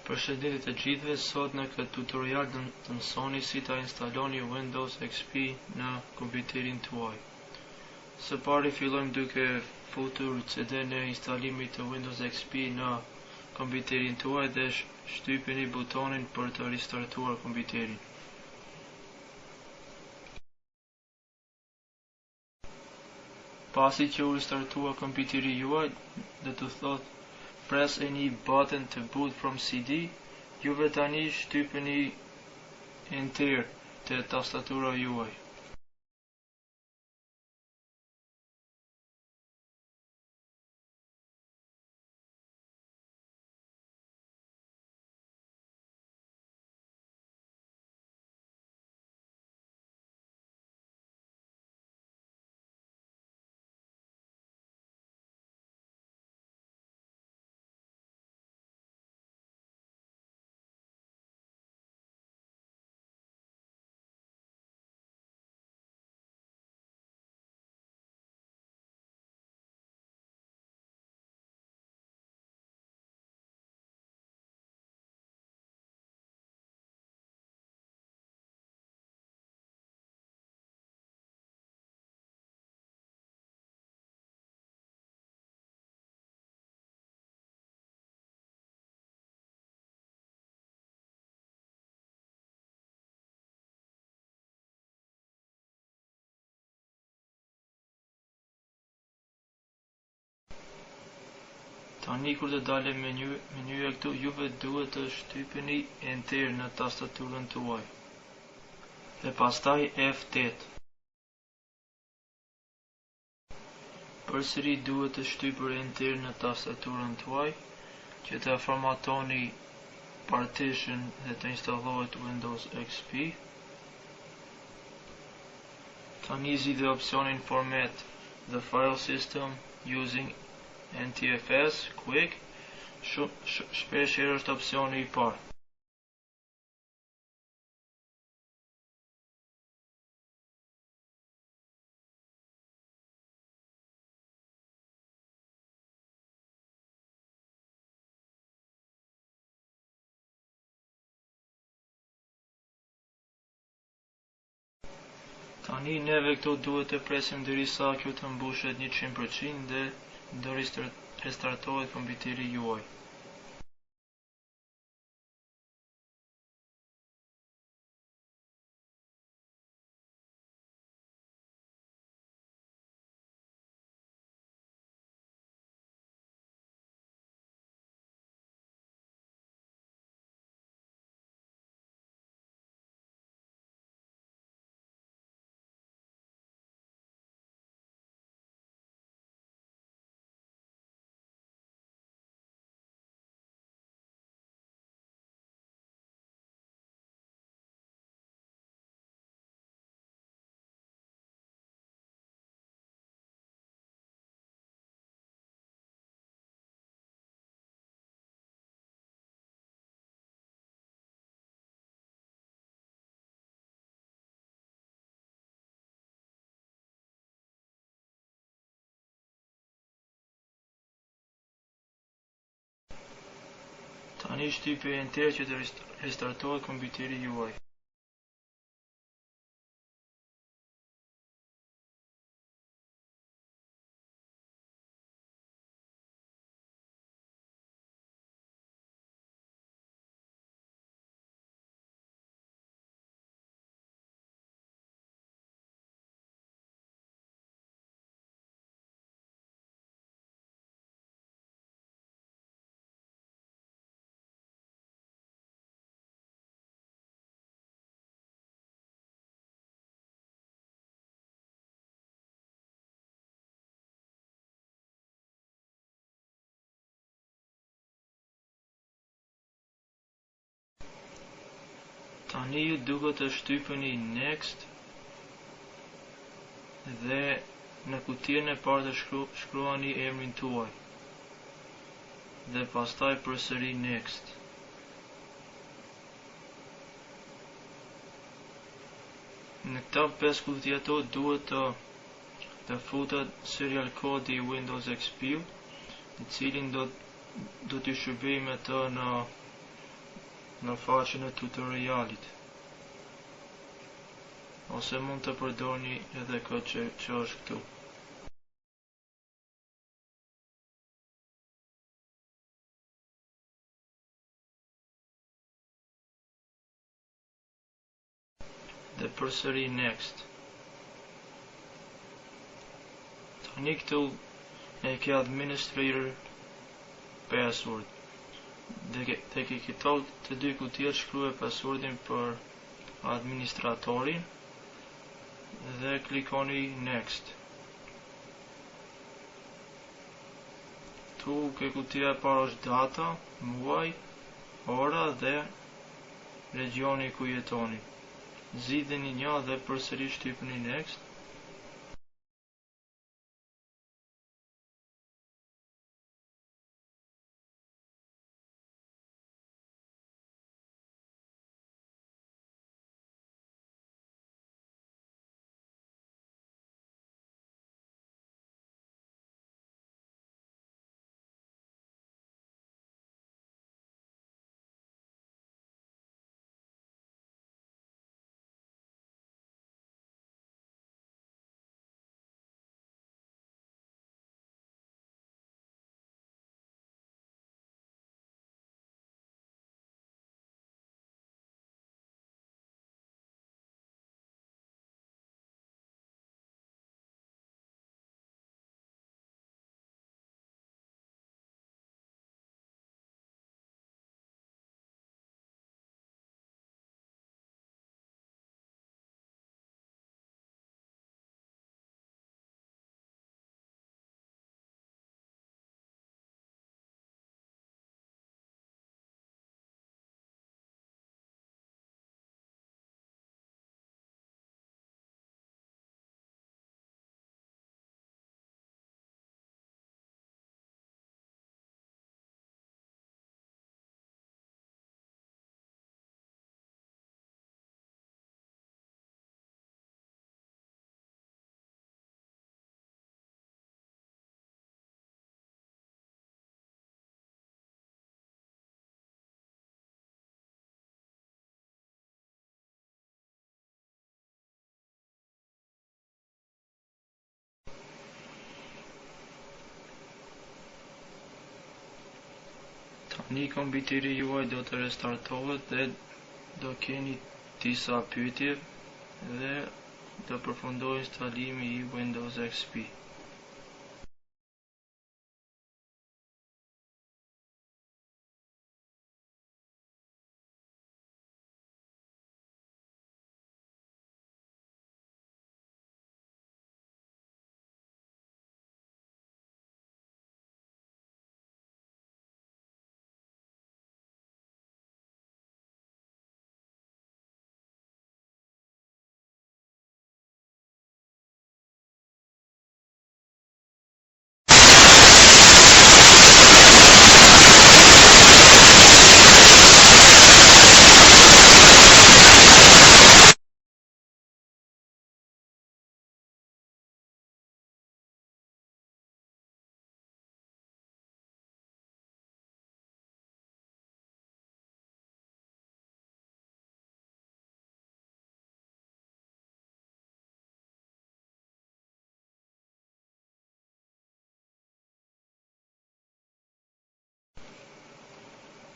Përshëndetje të gjithëve, sot në këtë tutorial do të mësoni si ta instaloni Windows XP në kompjuterin tuaj. Së pari fillojmë duke futur CD-n e instalimit të Windows XP në kompjuterin tuaj dhe shtypini butonin për të ristartuar kompjuterin. Pasi që u ristartua kompjuteri juaj, do të thotë press any button to boot from CD, juve tani shtypeni Enter te tastatura juaj. Tani kur të dalë menuja këtu, juve duhet të shtypeni Enter në tastaturën tuaj. Dhe pastaj F8. Përsëri duhet të shtypur Enter në tastaturën tuaj që të formatoni partition dhe të installohet Windows XP. Tani zgjidhni opsionin Format the file system using NTFS Quick. Shpesh është opsioni i parë. Tani neve këtu duhet të presim derisa kjo të mbushet 100% dhe do restartohet kompjuteri juaj. Tani shtypi Enter që të restartohet kompjuteri juaj. Tani ju duhet të shtypeni Next dhe në kutien e parë të shkruani emrin tuaj dhe pastaj përsëri Next. Në këta 5 kuti ato duhet të futet serial kodi i Windows XP, i cilin do t'i shërbejmë të në në faqen e tutorialit, ose mund të përdorni edhe këtë që është këtu. Dhe përsëri next. Tani këtu e ke administrator password. Dhe ke këto të dy kutija shkruaj passwordin për administratorin dhe klikoni next. Tu ke kutija e parë është data, muaj, ora dhe regioni ku jetoni. Zgjidhni një dhe përsëri shtypni next. Tani kompjuteri juaj do të restartohet dhe do keni disa pyetje dhe do përfundoj instalimi i Windows XP.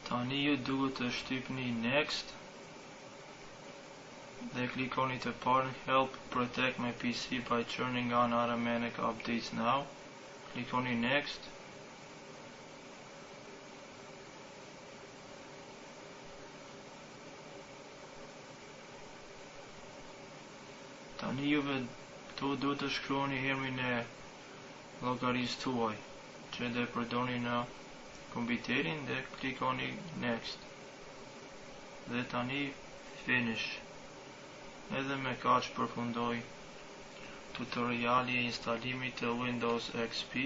Tani ju duhet të shtypni next dhe klikoni të parën help protect my PC by turning on automatic updates now. Klikoni next. Tani juve këtu duhet të shkruani emrin e llogarisë tuaj që do e përdorni në kompjuterin dhe klikoni next. Dhe tani finish. Edhe me kaq përfundoi tutoriali i instalimit të Windows XP.